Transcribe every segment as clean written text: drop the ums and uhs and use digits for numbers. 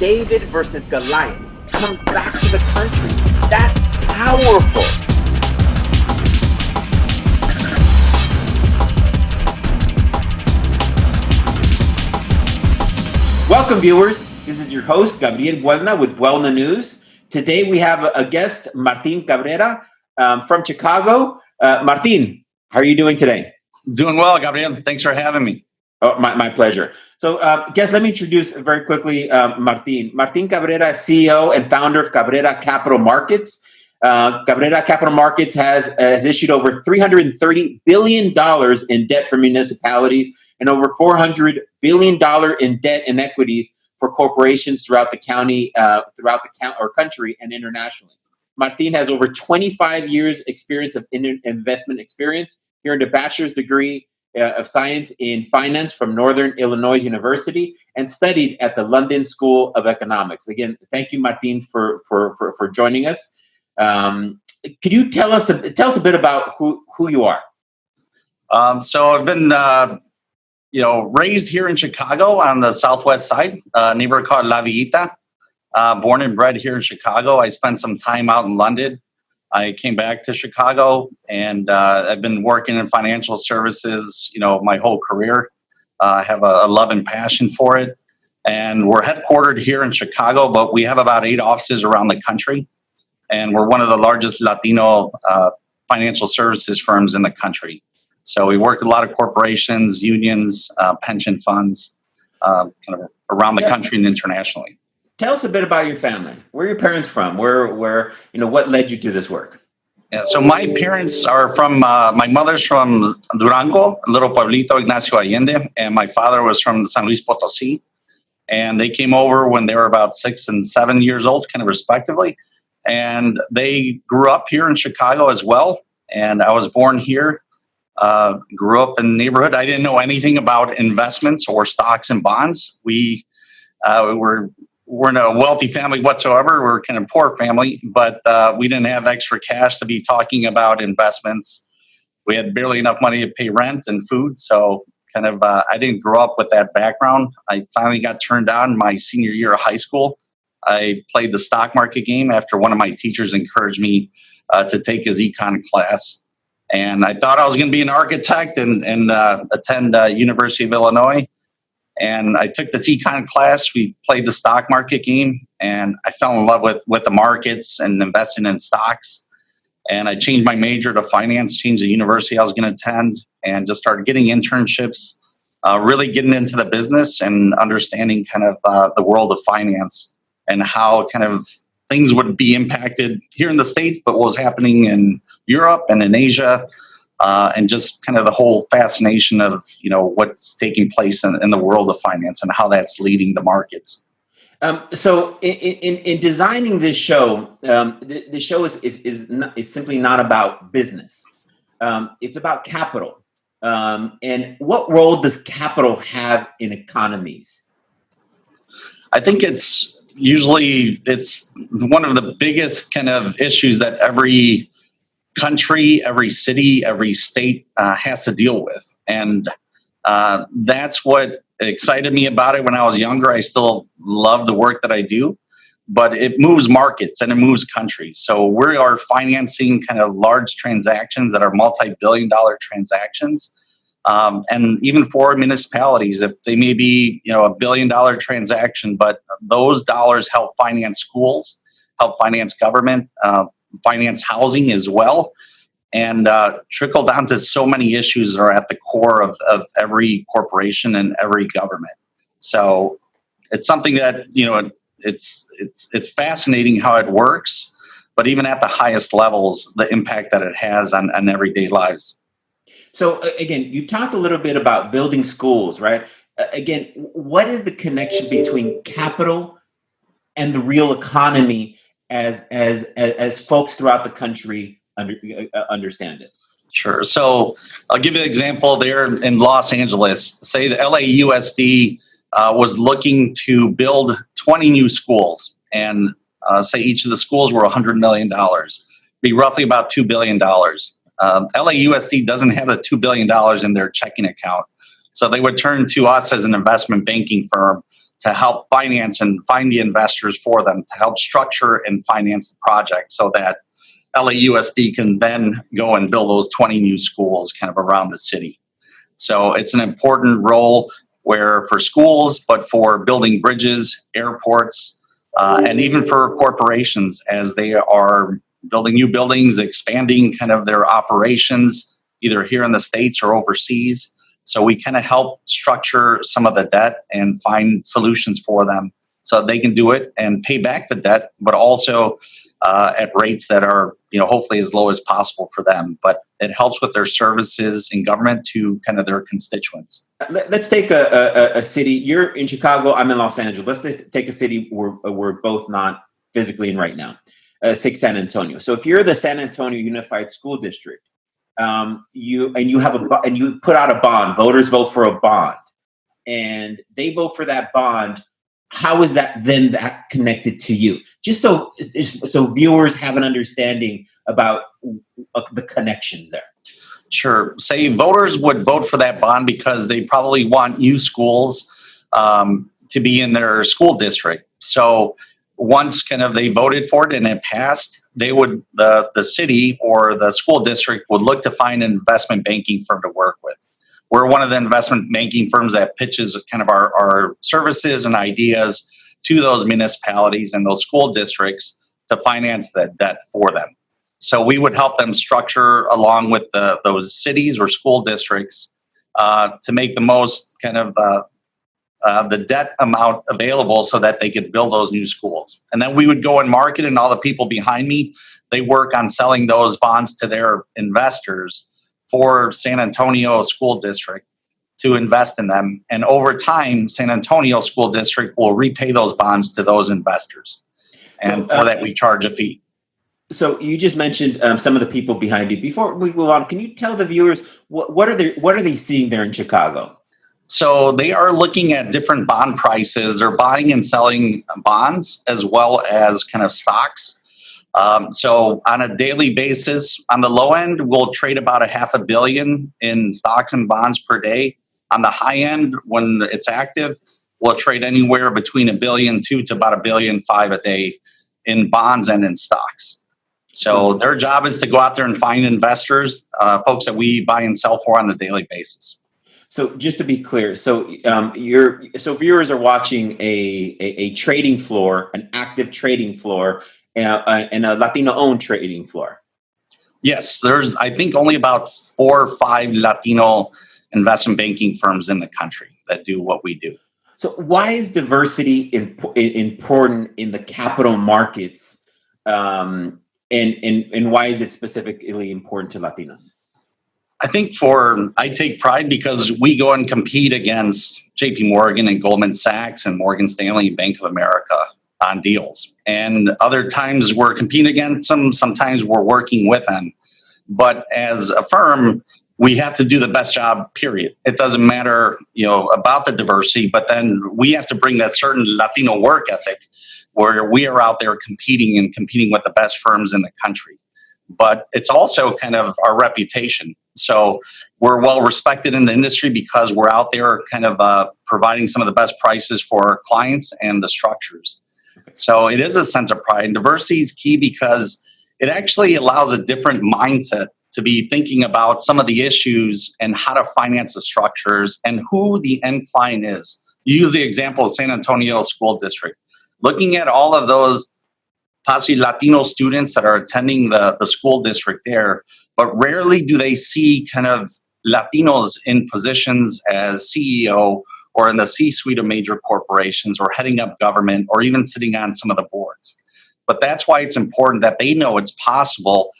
David versus Goliath comes back to the country. That's powerful. Welcome, viewers. This is your host, Gabriel Buelna with BuelnaNews. Today we have a guest, Martin Cabrera from Chicago. Martin, how are you doing today? Doing well, Gabriel. Thanks for having me. Oh, my pleasure. So, guys, let me introduce very quickly Martin. Martin Cabrera, CEO and founder of Cabrera Capital Markets. Cabrera Capital Markets has issued over $330 billion in debt for municipalities and over $400 billion in debt and equities for corporations throughout the county, or country, and internationally. Martin has over 25 years experience of investment experience. He earned a bachelor's degree of science in finance from Northern Illinois University and studied at the London School of Economics. Again, thank you, Martin, for joining us. Could you tell us a bit about who you are? So I've been, raised here in Chicago on the southwest side, a neighborhood called La Villita. Born and bred here in Chicago. I spent some time out in London. I came back to Chicago, and I've been working in financial services, my whole career. I have a love and passion for it. And we're headquartered here in Chicago, but we have about 8 offices around the country. And we're one of the largest Latino financial services firms in the country. So we work with a lot of corporations, unions, pension funds, kind of around the country and internationally. Tell us a bit about your family. Where are your parents from? Where what led you to this work? Yeah, so my parents are from, my mother's from Durango, a little pueblito, Ignacio Allende, and my father was from San Luis Potosí. And they came over when they were about 6 and 7 years old, kind of respectively. And they grew up here in Chicago as well. And I was born here, grew up in the neighborhood. I didn't know anything about investments or stocks and bonds. We're in a wealthy family whatsoever. We're kind of poor family, but we didn't have extra cash to be talking about investments. We had barely enough money to pay rent and food. So I didn't grow up with that background. I finally got turned on my senior year of high school. I played the stock market game after one of my teachers encouraged me to take his econ class. And I thought I was going to be an architect and attend University of Illinois. And I took this econ class. We played the stock market game, and I fell in love with the markets and investing in stocks. And I changed my major to finance, changed the university I was going to attend, and just started getting internships, really getting into the business and understanding kind of the world of finance and how kind of things would be impacted here in the States, but what was happening in Europe and in Asia. And just kind of the whole fascination of, what's taking place in the world of finance and how that's leading the markets. So in designing this show, the show is simply not about business. It's about capital. And what role does capital have in economies? I think it's one of the biggest kind of issues that every country, every city, every state has to deal with. And that's what excited me about it when I was younger. I still love the work that I do, but it moves markets and it moves countries. So we are financing kind of large transactions that are multi-billion-dollar transactions. And even for municipalities, if they may be, a $1 billion transaction, but those dollars help finance schools, help finance government, finance housing as well, and trickle down to so many issues that are at the core of every corporation and every government. So it's something that, it's fascinating how it works, but even at the highest levels, the impact that it has on everyday lives. So again, you talked a little bit about building schools, right? Again, what is the connection between capital and the real economy as folks throughout the country understand it? Sure. So I'll give you an example there in Los Angeles. Say the LAUSD was looking to build 20 new schools, and say each of the schools were $100 million. Be roughly about $2 billion. LAUSD doesn't have the $2 billion in their checking account. So they would turn to us as an investment banking firm to help finance and find the investors for them, to help structure and finance the project so that LAUSD can then go and build those 20 new schools kind of around the city. So it's an important role where for schools, but for building bridges, airports, and even for corporations as they are building new buildings, expanding kind of their operations, either here in the States or overseas. So we kind of help structure some of the debt and find solutions for them so they can do it and pay back the debt, but also at rates that are, hopefully as low as possible for them. But it helps with their services in government to kind of their constituents. Let's take a city. You're in Chicago. I'm in Los Angeles. Let's take a city we're both not physically in right now. Take San Antonio. So if you're the San Antonio Unified School District, you put out a bond. Voters vote for a bond, and they vote for that bond. How is that connected to you? Just so viewers have an understanding about the connections there. Sure. Say voters would vote for that bond because they probably want new schools to be in their school district. So once kind of they voted for it and it passed, they would the city or the school district would look to find an investment banking firm to work with. We're one of the investment banking firms that pitches kind of our services and ideas to those municipalities and those school districts to finance that debt for them. So we would help them structure along with those cities or school districts to make the most kind of the debt amount available so that they could build those new schools. And then we would go and market, and all the people behind me, they work on selling those bonds to their investors for San Antonio School District to invest in them. And over time, San Antonio School District will repay those bonds to those investors. And for that, we charge a fee. So you just mentioned some of the people behind you. Before we move on, can you tell the viewers what are they seeing there in Chicago? So they are looking at different bond prices. They're buying and selling bonds as well as kind of stocks. So on a daily basis, on the low end, we'll trade about $500 million in stocks and bonds per day. On the high end, when it's active, we'll trade anywhere between $1.2 billion to about $1.5 billion a day in bonds and in stocks. So their job is to go out there and find investors, folks that we buy and sell for on a daily basis. So just to be clear, so viewers are watching a trading floor, an active trading floor, and a Latino-owned trading floor. Yes, there's I think only about 4 or 5 Latino investment banking firms in the country that do what we do. So why is diversity important in the capital markets, and why is it specifically important to Latinos? I think I take pride because we go and compete against JP Morgan and Goldman Sachs and Morgan Stanley and Bank of America on deals. And other times we're competing against them. Sometimes we're working with them. But as a firm, we have to do the best job, period. It doesn't matter, about the diversity, but then we have to bring that certain Latino work ethic where we are out there competing with the best firms in the country. But it's also kind of our reputation. So we're well respected in the industry because we're out there kind of providing some of the best prices for our clients and the structures. So it is a sense of pride. And diversity is key because it actually allows a different mindset to be thinking about some of the issues and how to finance the structures and who the end client is. You use the example of San Antonio School District. Looking at all of those possibly Latino students that are attending the school district there, but rarely do they see kind of Latinos in positions as CEO or in the C-suite of major corporations or heading up government or even sitting on some of the boards. But that's why it's important that they know it's possible.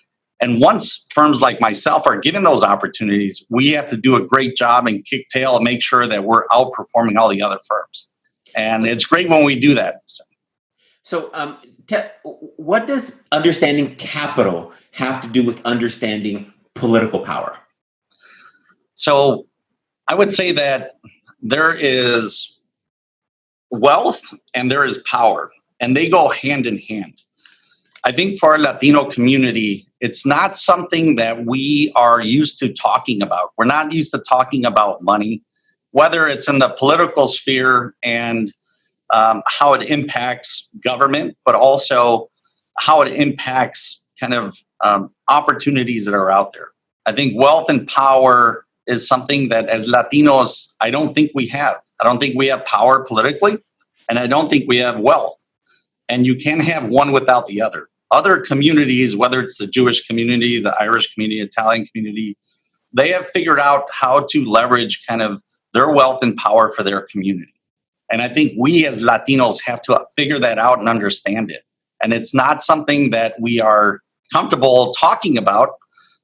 And once firms like myself are given those opportunities, we have to do a great job and kick tail and make sure that we're outperforming all the other firms. And it's great when we do that. So what does understanding capital have to do with understanding political power? So I would say that there is wealth and there is power, and they go hand in hand. I think for our Latino community, it's not something that we are used to talking about. We're not used to talking about money, whether it's in the political sphere and how it impacts government, but also how it impacts kind of opportunities that are out there. I think wealth and power is something that as Latinos, I don't think we have. I don't think we have power politically, and I don't think we have wealth. And you can't have one without the other. Other communities, whether it's the Jewish community, the Irish community, Italian community, they have figured out how to leverage kind of their wealth and power for their community. And I think we as Latinos have to figure that out and understand it. And it's not something that we are comfortable talking about,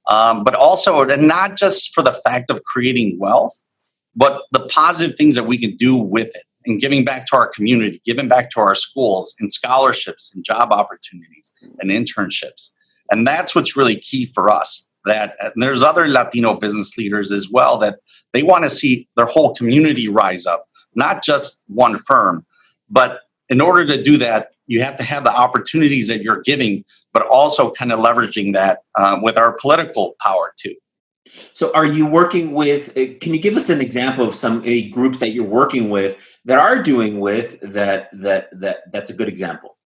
but also, and not just for the fact of creating wealth, but the positive things that we can do with it and giving back to our community, giving back to our schools and scholarships and job opportunities and internships. And that's what's really key for us. That and there's other Latino business leaders as well that they want to see their whole community rise up, not just one firm. But in order to do that, you have to have the opportunities that you're giving, but also kind of leveraging that with our political power too. So are you working with, can you give us an example of some groups that you're working with that are doing with that's a good example?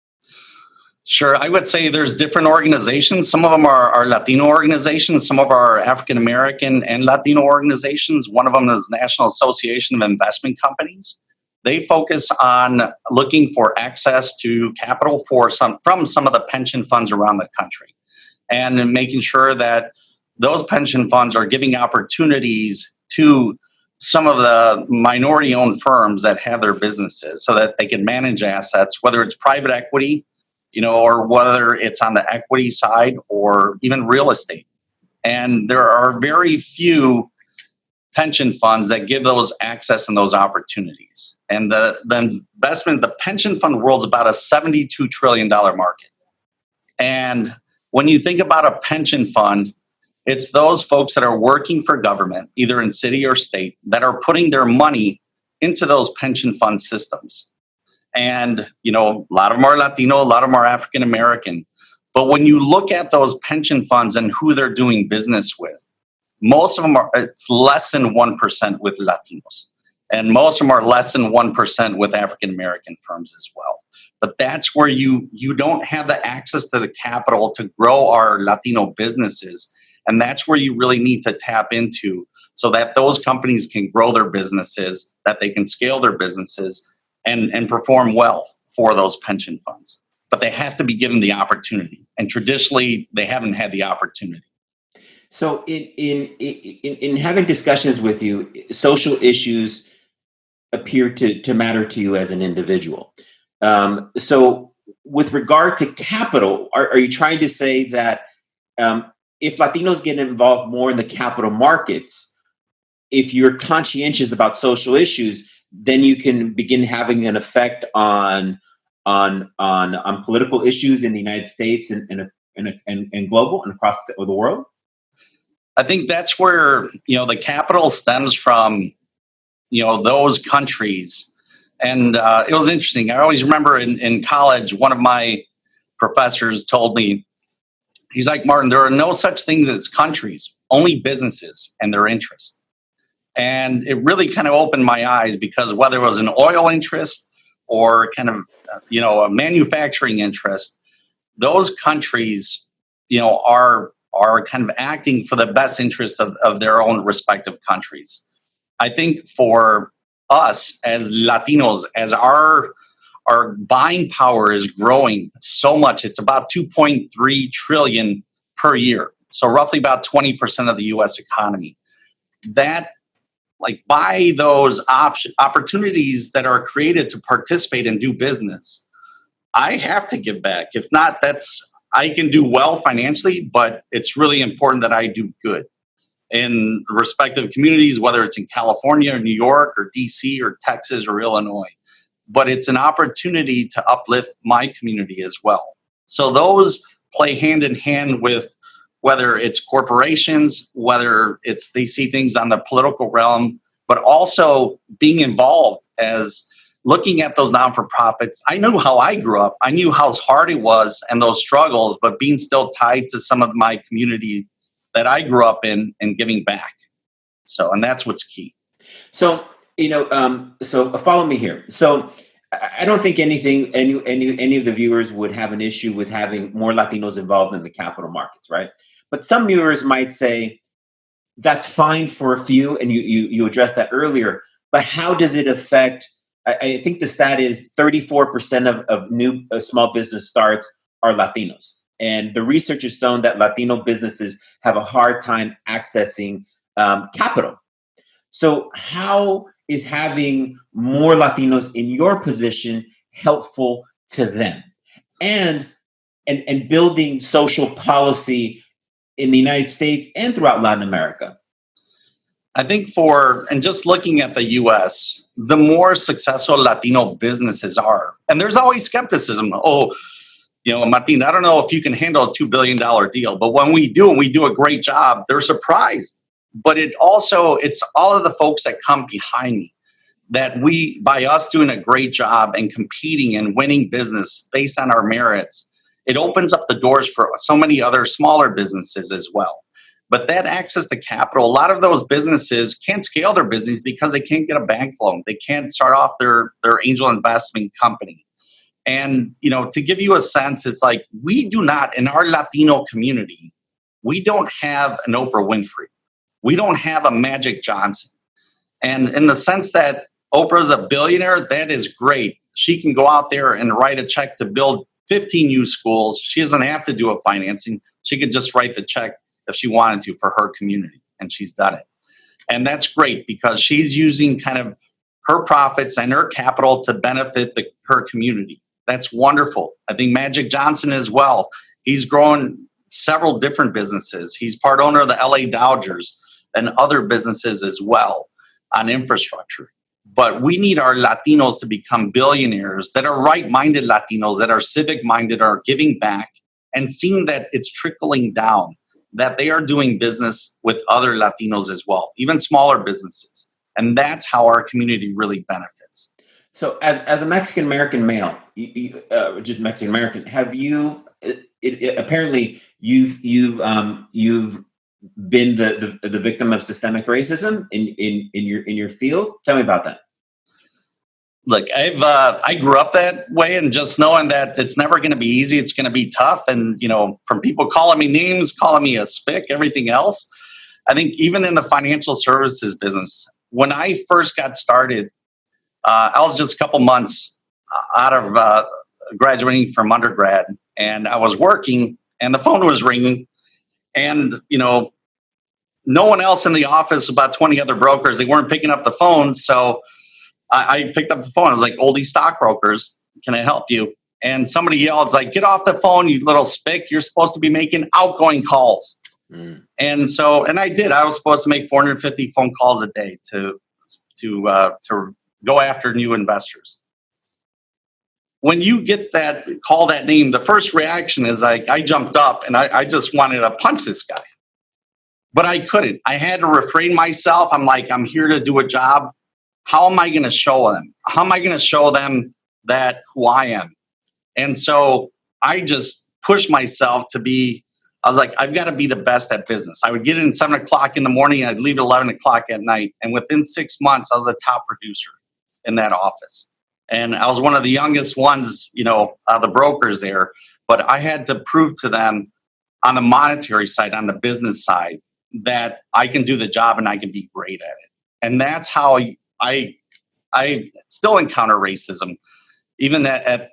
Sure. I would say there's different organizations. Some of them are Latino organizations. Some of our African American and Latino organizations. One of them is National Association of Investment Companies. They focus on looking for access to capital from some of the pension funds around the country and making sure that those pension funds are giving opportunities to some of the minority-owned firms that have their businesses so that they can manage assets, whether it's private equity, or whether it's on the equity side or even real estate. And there are very few pension funds that give those access and those opportunities. And the pension fund world is about a $72 trillion market. And when you think about a pension fund, it's those folks that are working for government, either in city or state, that are putting their money into those pension fund systems. And, a lot of them are Latino, a lot of them are African American. But when you look at those pension funds and who they're doing business with, most of them it's less than 1% with Latinos. And most of them are less than 1% with African American firms as well. But that's where you don't have the access to the capital to grow our Latino businesses. And that's where you really need to tap into so that those companies can grow their businesses, that they can scale their businesses and perform well for those pension funds. But they have to be given the opportunity. And traditionally, they haven't had the opportunity. So in having discussions with you, social issues appear to matter to you as an individual. So with regard to capital, are you trying to say that if Latinos get involved more in the capital markets, if you're conscientious about social issues, then you can begin having an effect on political issues in the United States and global and across the world? I think that's where, the capital stems from, those countries. And it was interesting. I always remember in college, one of my professors told me, he's like, Martin, there are no such things as countries, only businesses and their interests. And it really kind of opened my eyes because whether it was an oil interest or kind of, a manufacturing interest, those countries, are kind of acting for the best interest of their own respective countries. I think for us as Latinos, as our buying power is growing so much, it's about 2.3 trillion per year. So roughly about 20% of the US economy. That by those opportunities that are created to participate and do business, I have to give back. If not, I can do well financially, but it's really important that I do good in respective communities, whether it's in California or New York or DC or Texas or Illinois. But it's an opportunity to uplift my community as well. So those play hand in hand with whether it's corporations, whether it's they see things on the political realm, but also being involved as looking at those non-for-profits. I knew how I grew up. I knew how hard it was and those struggles, but being still tied to some of my community that I grew up in and giving back. So, and that's what's key. So, so follow me here. So I don't think any of the viewers would have an issue with having more Latinos involved in the capital markets, right? But some viewers might say that's fine for a few, and you addressed that earlier. But how does it affect? I think the stat is 34% of new small business starts are Latinos, and the research has shown that Latino businesses have a hard time accessing capital. So how is having more Latinos in your position helpful to them? And and building social policy in the United States and throughout Latin America? I think and just looking at the US, the more successful Latino businesses are, and there's always skepticism. Oh, Martin, I don't know if you can handle a $2 billion deal, but when we do and we do a great job, they're surprised. But it's all of the folks that come behind me that by us doing a great job and competing and winning business based on our merits, it opens up the doors for so many other smaller businesses as well. But that access to capital, a lot of those businesses can't scale their business because they can't get a bank loan. They can't start off their angel investment company. And, to give you a sense, it's like we do not, in our Latino community, we don't have an Oprah Winfrey. We don't have a Magic Johnson. And in the sense that Oprah's a billionaire, that is great. She can go out there and write a check to build 15 new schools. She doesn't have to do a financing. She could just write the check if she wanted to for her community, and she's done it. And that's great because she's using kind of her profits and her capital to benefit her community. That's wonderful. I think Magic Johnson as well. He's grown several different businesses. He's part owner of the LA Dodgers and other businesses as well on infrastructure. But we need our Latinos to become billionaires that are right-minded Latinos, that are civic-minded, are giving back and seeing that it's trickling down, that they are doing business with other Latinos as well, even smaller businesses. And that's how our community really benefits. So as a Mexican-American male, just Mexican-American, have you, apparently you've been the victim of systemic racism in your field? Tell me about that. Look, I grew up that way, and just knowing that it's never going to be easy, it's going to be tough. And, from people calling me names, calling me a spick, everything else. I think even in the financial services business, when I first got started, I was just a couple months out of graduating from undergrad, and I was working, and the phone was ringing, and, no one else in the office, about 20 other brokers, they weren't picking up the phone. So I picked up the phone. I was like, Oldie Stockbrokers, can I help you? And somebody yelled, it's like, get off the phone, you little spick. You're supposed to be making outgoing calls. Mm. And I did. I was supposed to make 450 phone calls a day to go after new investors. When you get call that name, the first reaction is like, I jumped up and I just wanted to punch this guy. But I couldn't. I had to refrain myself. I'm like, I'm here to do a job. How am I going to show them? How am I going to show them that who I am? And so I just pushed myself I was like, I've got to be the best at business. I would get in 7 o'clock in the morning and I'd leave at 11 o'clock at night. And within 6 months, I was a top producer in that office. And I was one of the youngest ones, the brokers there. But I had to prove to them on the monetary side, on the business side, that I can do the job and I can be great at it. And that's how I still encounter racism, even at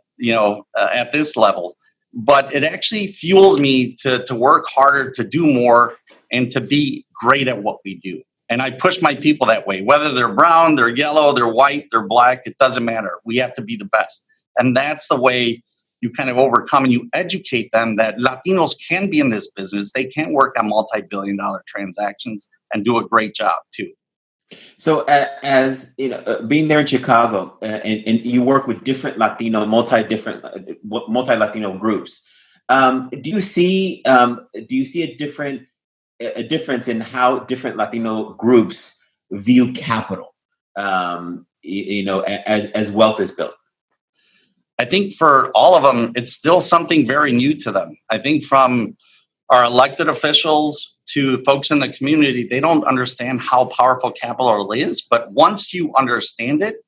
this level. But it actually fuels me to work harder, to do more, and to be great at what we do. And I push my people that way, whether they're brown, they're yellow, they're white, they're black, it doesn't matter. We have to be the best. And that's the way you kind of overcome and you educate them that Latinos can be in this business. They can work on multi-billion-dollar transactions and do a great job too. So as being there in Chicago and you work with different Latino, multi-Latino groups, do you see a difference in how different Latino groups view capital, as wealth is built? I think for all of them, it's still something very new to them. I think from our elected officials to folks in the community, they don't understand how powerful capital is. But once you understand it,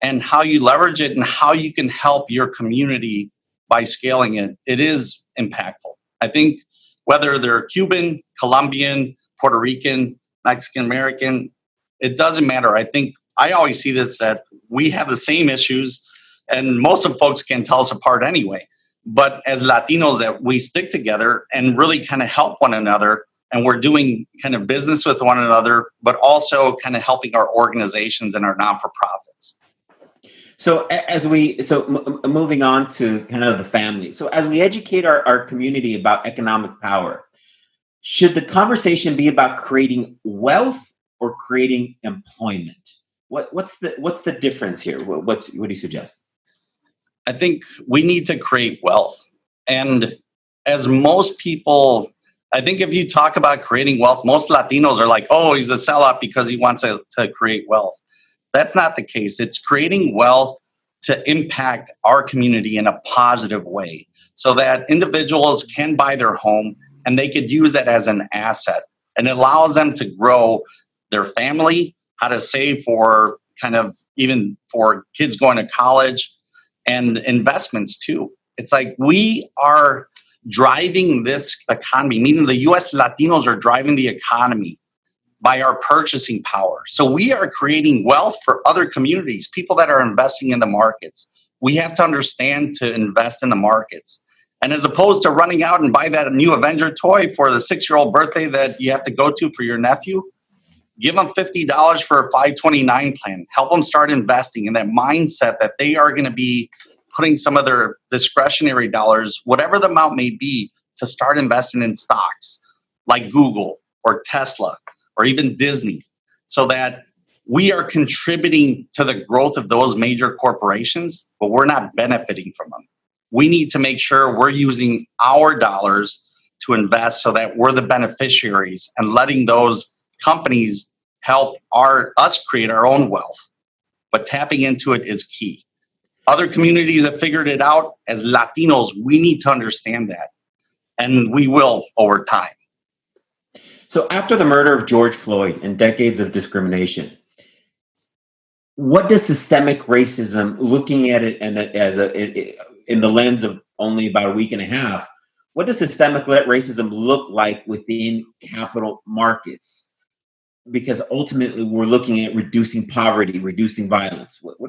and how you leverage it and how you can help your community by scaling it, it is impactful. I think whether they're Cuban, Colombian, Puerto Rican, Mexican American, it doesn't matter. I think I always see this that we have the same issues, and most of folks can tell us apart anyway. But as Latinos, that we stick together and really kind of help one another, and we're doing kind of business with one another, but also kind of helping our organizations and our non-for-profits. So moving on to kind of the family. So as we educate our community about economic power, should the conversation be about creating wealth or creating employment? What's the difference here? What do you suggest? I think we need to create wealth. And as most people, I think if you talk about creating wealth, most Latinos are like, oh, he's a sellout because he wants to create wealth. That's not the case. It's creating wealth to impact our community in a positive way so that individuals can buy their home and they could use that as an asset. And it allows them to grow their family, how to save for kind of even for kids going to college, and investments too. It's like we are driving this economy, meaning the US Latinos are driving the economy by our purchasing power. So we are creating wealth for other communities, people that are investing in the markets. We have to understand to invest in the markets. And as opposed to running out and buy that new Avenger toy for the 6-year-old birthday that you have to go to for your nephew, give them $50 for a 529 plan. Help them start investing in that mindset that they are going to be putting some of their discretionary dollars, whatever the amount may be, to start investing in stocks like Google or Tesla or even Disney, so that we are contributing to the growth of those major corporations, but we're not benefiting from them. We need to make sure we're using our dollars to invest so that we're the beneficiaries and letting those companies help us create our own wealth. But tapping into it is key. Other communities have figured it out. As Latinos, we need to understand that. And we will over time. So after the murder of George Floyd and decades of discrimination, what does systemic racism, looking at it and in the lens of only about a week and a half, what does systemic racism look like within capital markets? Because ultimately, we're looking at reducing poverty, reducing violence. What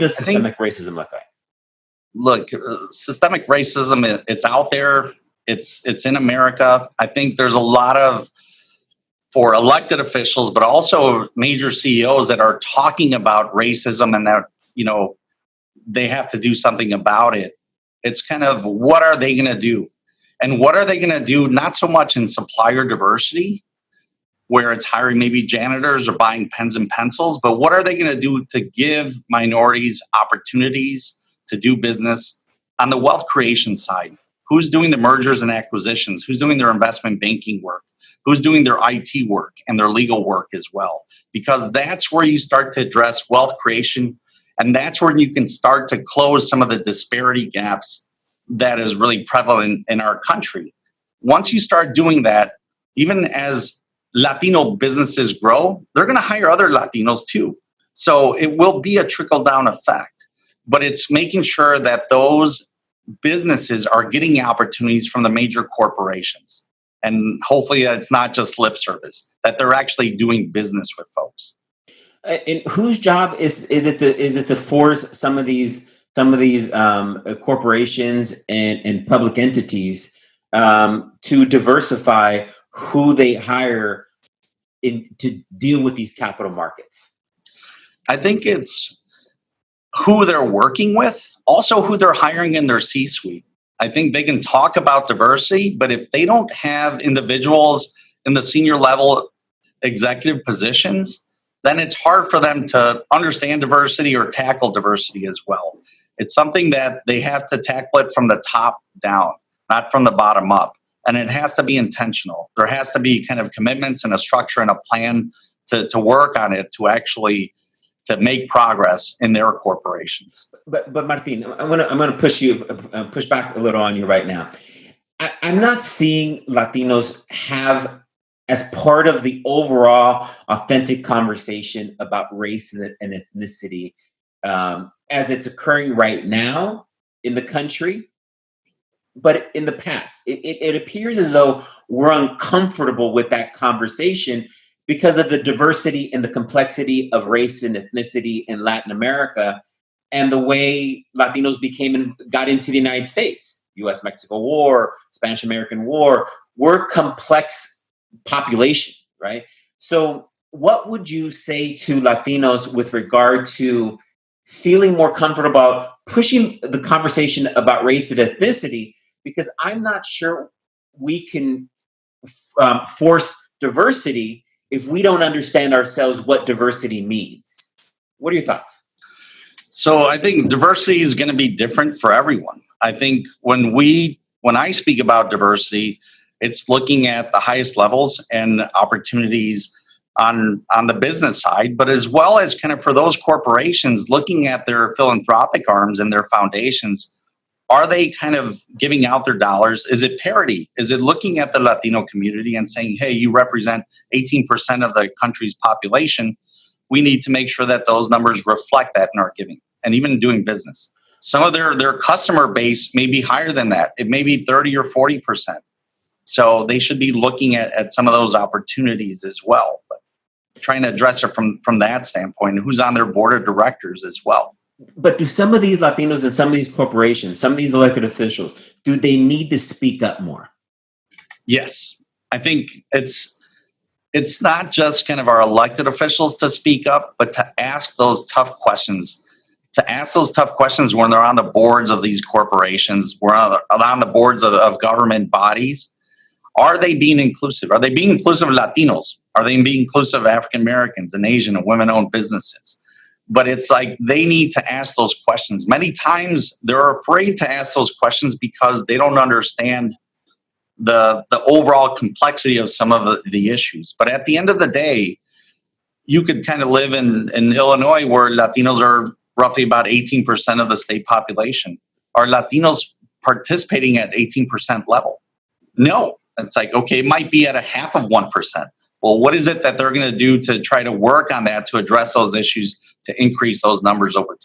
does systemic racism look like? Look, systemic racism, it's out there. It's in America. I think there's a lot for elected officials, but also major CEOs that are talking about racism and that, they have to do something about it. It's kind of, what are they going to do? And what are they going to do? Not so much in supplier diversity, where it's hiring maybe janitors or buying pens and pencils, but what are they going to do to give minorities opportunities to do business on the wealth creation side? Who's doing the mergers and acquisitions? Who's doing their investment banking work? Who's doing their IT work and their legal work as well? Because that's where you start to address wealth creation, and that's where you can start to close some of the disparity gaps that is really prevalent in our country. Once you start doing that, even as Latino businesses grow, they're going to hire other Latinos too. So it will be a trickle-down effect. But it's making sure that those businesses are getting opportunities from the major corporations. And hopefully that it's not just lip service, that they're actually doing business with folks. And whose job is it to force some of these corporations and public entities to diversify who they hire to deal with these capital markets? I think it's who they're working with, also who they're hiring in their C-suite. I think they can talk about diversity, but if they don't have individuals in the senior level executive positions, then it's hard for them to understand diversity or tackle diversity as well. It's something that they have to tackle it from the top down, not from the bottom up. And it has to be intentional. There has to be kind of commitments and a structure and a plan to work on it to make progress in their corporations. But Martin, I'm gonna push back a little on you right now. I'm not seeing Latinos have as part of the overall authentic conversation about race and ethnicity as it's occurring right now in the country, but in the past. It appears as though we're uncomfortable with that conversation because of the diversity and the complexity of race and ethnicity in Latin America and the way Latinos got into the United States. US-Mexico War, Spanish-American War, we're complex population, right? So what would you say to Latinos with regard to feeling more comfortable about pushing the conversation about race and ethnicity? Because I'm not sure we can force diversity if we don't understand ourselves what diversity means. What are your thoughts? So I think diversity is going to be different for everyone. I think when I speak about diversity, it's looking at the highest levels and opportunities on the business side, but as well as kind of for those corporations looking at their philanthropic arms and their foundations. Are they kind of giving out their dollars? Is it parity? Is it looking at the Latino community and saying, hey, you represent 18% of the country's population. We need to make sure that those numbers reflect that in our giving and even doing business. Some of their customer base may be higher than that. It may be 30 or 40%. So they should be looking at some of those opportunities as well. But trying to address it from that standpoint, who's on their board of directors as well. But do some of these Latinos and some of these corporations, some of these elected officials, do they need to speak up more? Yes. I think it's not just kind of our elected officials to speak up, but to ask those tough questions. To ask those tough questions when they're on the boards of these corporations, we're on the boards of government bodies. Are they being inclusive? Are they being inclusive of Latinos? Are they being inclusive of African Americans and Asian and women-owned businesses? But it's like they need to ask those questions. Many times they're afraid to ask those questions because they don't understand the overall complexity of some of the issues. But at the end of the day, you could kind of live in Illinois where Latinos are roughly about 18% of the state population. Are Latinos participating at 18% level? No. It's like, okay, it might be at a half of 1%. Well, what is it that they're going to do to try to work on that, to address those issues, to increase those numbers over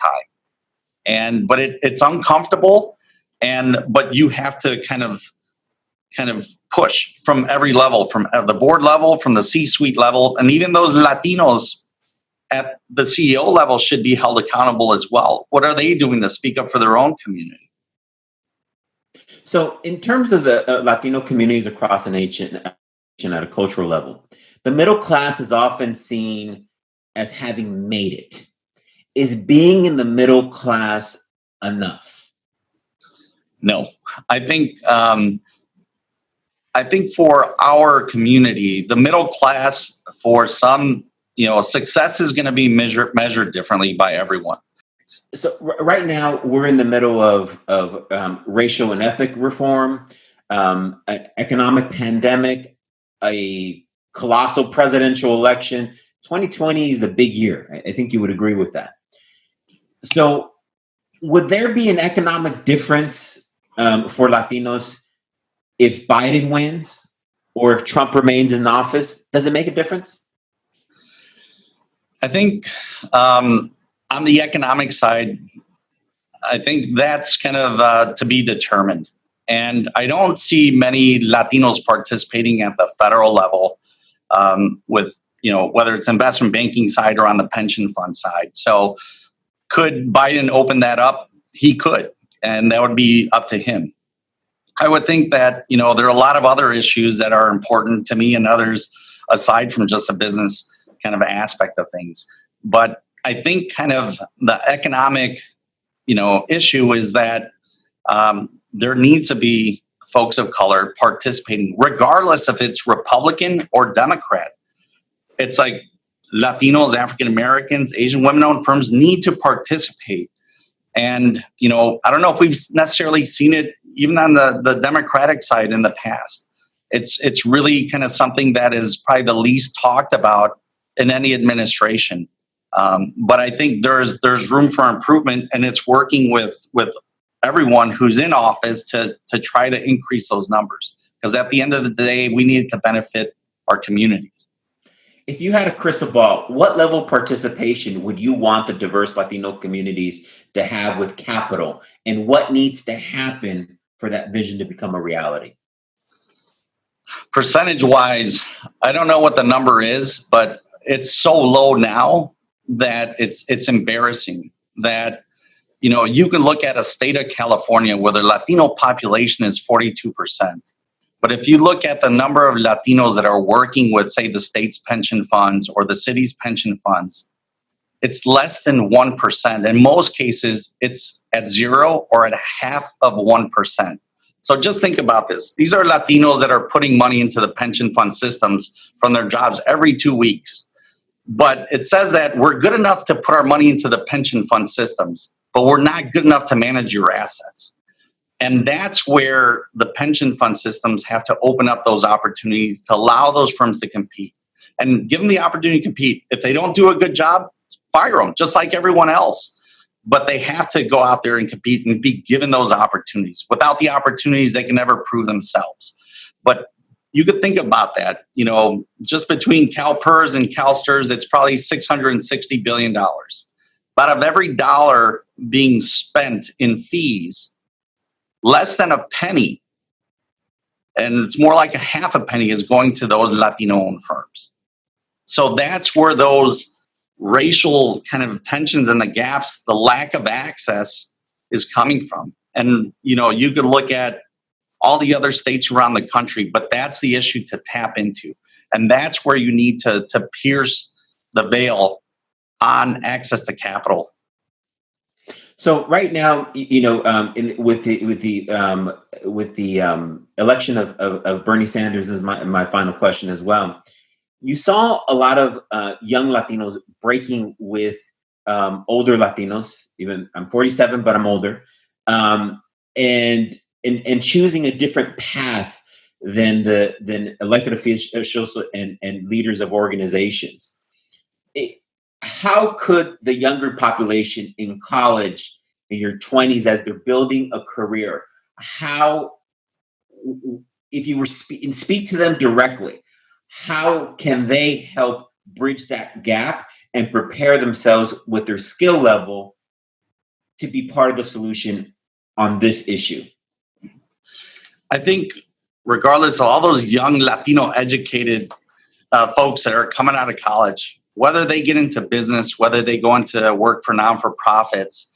time? But it's uncomfortable, but you have to kind of push from every level, from the board level, from the C-suite level, and even those Latinos at the CEO level should be held accountable as well. What are they doing to speak up for their own community? So in terms of the Latino communities across the nation at a cultural level, the middle class is often seen as having made it. Is being in the middle class enough? No. I think for our community, the middle class, for some, success is going to be measured differently by everyone. So right now we're in the middle of racial and ethnic reform, an economic pandemic, a colossal presidential election. 2020 is a big year. I think you would agree with that. So would there be an economic difference for Latinos if Biden wins or if Trump remains in office? Does it make a difference? I think on the economic side, I think that's kind of to be determined. And I don't see many Latinos participating at the federal level with, whether it's investment banking side or on the pension fund side. So could Biden open that up? He could, and that would be up to him. I would think that, there are a lot of other issues that are important to me and others aside from just a business kind of aspect of things. But I think kind of the economic, issue is that there needs to be folks of color participating, regardless if it's Republican or Democrat. It's like Latinos, African Americans, Asian women-owned firms need to participate. And, I don't know if we've necessarily seen it even on the Democratic side in the past. It's really kind of something that is probably the least talked about in any administration. But I think there's room for improvement, and it's working with everyone who's in office to try to increase those numbers. Because at the end of the day, we need to benefit our communities. If you had a crystal ball, what level of participation would you want the diverse Latino communities to have with capital? And what needs to happen for that vision to become a reality? Percentage wise, I don't know what the number is, but it's so low now that it's embarrassing that, you can look at a state of California where the Latino population is 42%. But if you look at the number of Latinos that are working with, say, the state's pension funds or the city's pension funds, it's less than 1%. In most cases, it's at 0 or at half of 1%. So just think about this. These are Latinos that are putting money into the pension fund systems from their jobs every 2 weeks. But it says that we're good enough to put our money into the pension fund systems, but we're not good enough to manage your assets. And that's where the pension fund systems have to open up those opportunities to allow those firms to compete and give them the opportunity to compete. If they don't do a good job, fire them, just like everyone else. But they have to go out there and compete and be given those opportunities. Without the opportunities, they can never prove themselves. But you could think about that, just between CalPERS and CalSTRS, it's probably $660 billion. But of every dollar being spent in fees, less than a penny, and it's more like a half a penny, is going to those Latino-owned firms. So that's where those racial kind of tensions and the gaps, the lack of access is coming from. And, you could look at all the other states around the country, but that's the issue to tap into. And that's where you need to pierce the veil on access to capital. So right now, with the election of Bernie Sanders is my final question as well. You saw a lot of young Latinos breaking with older Latinos. Even I'm 47, but I'm older, and choosing a different path than elected officials and leaders of organizations. How could the younger population in college, in your 20s, as they're building a career, if you were speak to them directly, how can they help bridge that gap and prepare themselves with their skill level to be part of the solution on this issue? I think regardless of all those young Latino educated folks that are coming out of college, whether they get into business, whether they go into work for non-for-profits,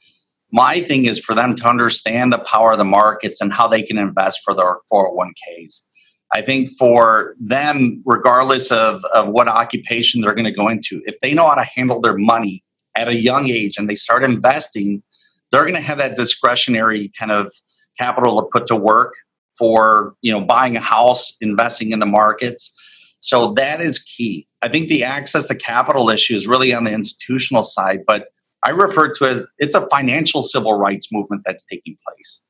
my thing is for them to understand the power of the markets and how they can invest for their 401ks. I think for them, regardless of what occupation they're going to go into, if they know how to handle their money at a young age and they start investing, they're going to have that discretionary kind of capital to put to work for, buying a house, investing in the markets. So that is key. I think the access to capital issue is really on the institutional side, but I refer to it as it's a financial civil rights movement that's taking place.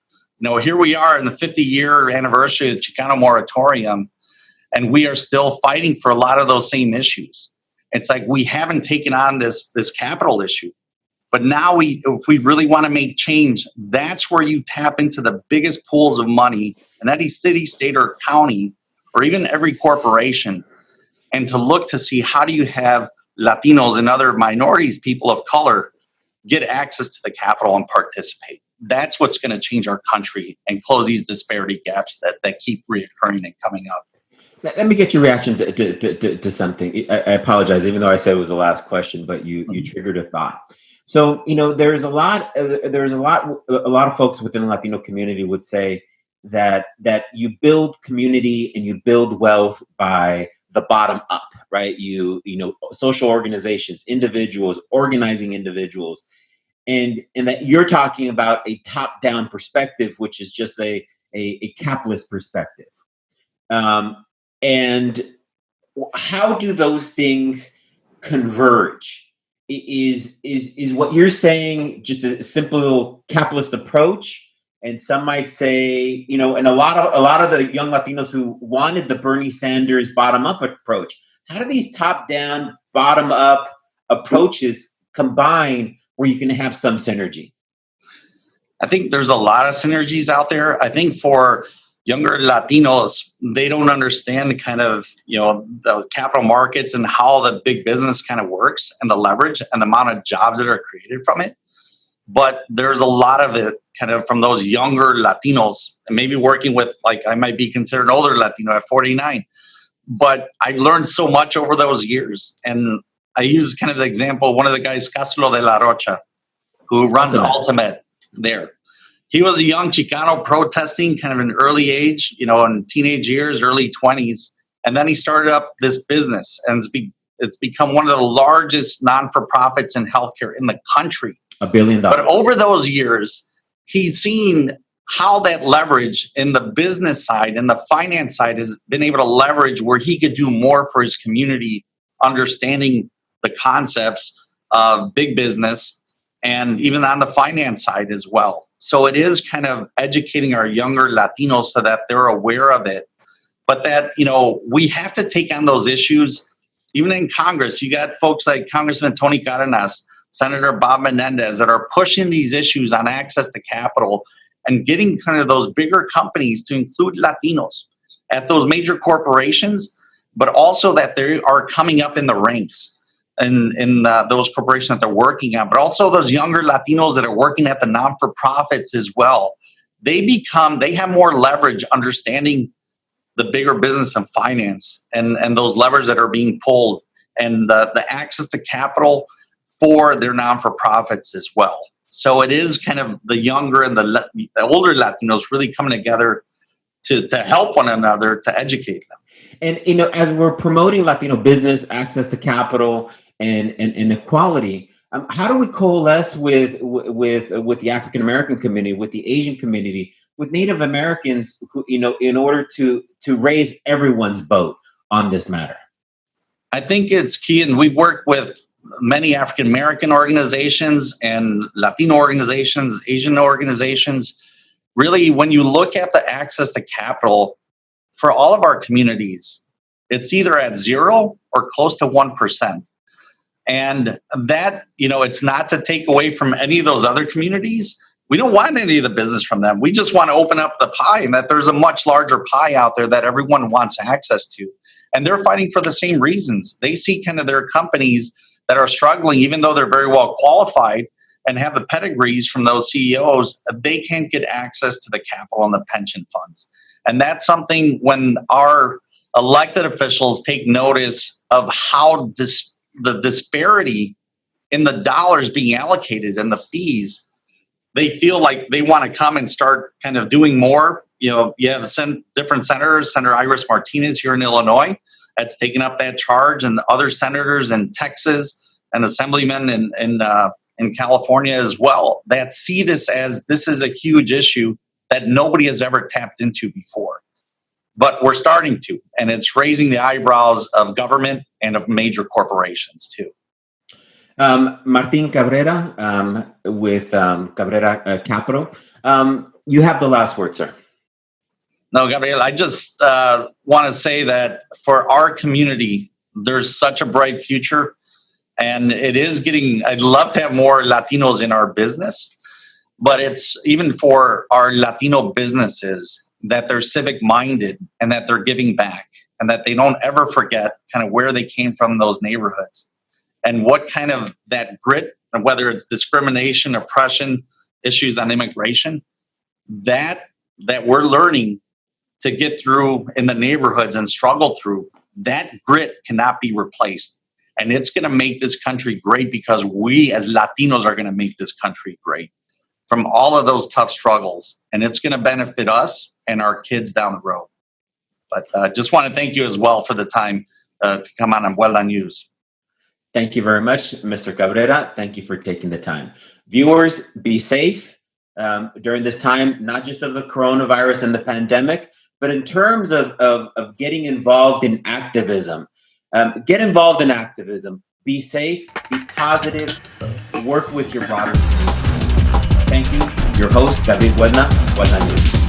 Here we are in the 50-year anniversary of the Chicano moratorium, and we are still fighting for a lot of those same issues. It's like we haven't taken on this capital issue. But now if we really want to make change, that's where you tap into the biggest pools of money in any city, state, or county, or even every corporation, and to look to see how do you have Latinos and other minorities, people of color, get access to the capital and participate. That's what's going to change our country and close these disparity gaps that keep reoccurring and coming up. Let me get your reaction to something. I apologize, even though I said it was the last question, but you triggered a thought. So, there's a lot of folks within the Latino community would say that you build community and you build wealth by the bottom up, right? Social organizations, individuals, organizing individuals, and that you're talking about a top-down perspective, which is just a capitalist perspective. And how do those things converge? Is what you're saying just a simple capitalist approach? And some might say, and a lot of the young Latinos who wanted the Bernie Sanders bottom-up approach, how do these top-down, bottom-up approaches combine where you can have some synergy? I think there's a lot of synergies out there. I think for younger Latinos, they don't understand kind of, the capital markets and how the big business kind of works and the leverage and the amount of jobs that are created from it. But there's a lot of it kind of from those younger Latinos, and maybe working with, like, I might be considered an older Latino at 49, but I've learned so much over those years. And I use kind of the example, one of the guys, Castro de la Rocha, who runs Ultimate there. He was a young Chicano protesting kind of an early age, in teenage years, early 20s. And then he started up this business, and it's become one of the largest non-for-profits in healthcare in the country. $1 billion. But over those years, he's seen how that leverage in the business side and the finance side has been able to leverage where he could do more for his community, understanding the concepts of big business and even on the finance side as well. So it is kind of educating our younger Latinos so that they're aware of it. But that, we have to take on those issues. Even in Congress, you got folks like Congressman Tony Cárdenas, Senator Bob Menendez that are pushing these issues on access to capital and getting kind of those bigger companies to include Latinos at those major corporations, but also that they are coming up in the ranks in those corporations that they're working on, but also those younger Latinos that are working at the non-for-profits as well. They have more leverage understanding the bigger business and finance and those levers that are being pulled and the access to capital for their non-for-profits as well. So it is kind of the younger and the older Latinos really coming together to help one another, to educate them. And, as we're promoting Latino business, access to capital, and inequality, how do we coalesce with the African American community, with the Asian community, with Native Americans, who, in order to raise everyone's boat on this matter? I think it's key, and we've worked with many African American organizations and Latino organizations, Asian organizations. Really, when you look at the access to capital for all of our communities, it's either at 0 or close to 1%. And that, it's not to take away from any of those other communities. We don't want any of the business from them. We just want to open up the pie, and that there's a much larger pie out there that everyone wants access to. And they're fighting for the same reasons. They see kind of their companies that are struggling, even though they're very well qualified and have the pedigrees from those CEOs, they can't get access to the capital and the pension funds. And that's something when our elected officials take notice of how the disparity in the dollars being allocated and the fees, they feel like they want to come and start kind of doing more. You have different senators, Senator Iris Martinez here in Illinois, that's taken up that charge, and other senators in Texas and assemblymen in California as well, that see this is a huge issue that nobody has ever tapped into before. But we're starting to, and it's raising the eyebrows of government and of major corporations too. Martin Cabrera with Cabrera Capital. You have the last word, sir. No, Gabriel, I just want to say that for our community, there's such a bright future. And it is I'd love to have more Latinos in our business, but it's even for our Latino businesses that they're civic minded and that they're giving back and that they don't ever forget kind of where they came from in those neighborhoods and what kind of that grit, whether it's discrimination, oppression, issues on immigration, that we're learning to get through in the neighborhoods and struggle through, that grit cannot be replaced. And it's going to make this country great because we as Latinos are going to make this country great from all of those tough struggles. And it's going to benefit us and our kids down the road. But just want to thank you as well for the time to come on BuelnaNews. Thank you very much, Mr. Cabrera. Thank you for taking the time. Viewers, be safe during this time, not just of the coronavirus and the pandemic, but in terms of getting involved in activism. Get involved in activism. Be safe, be positive, work with your brothers. Thank you. Your host, Gabriel Buelna, BuelnaNews.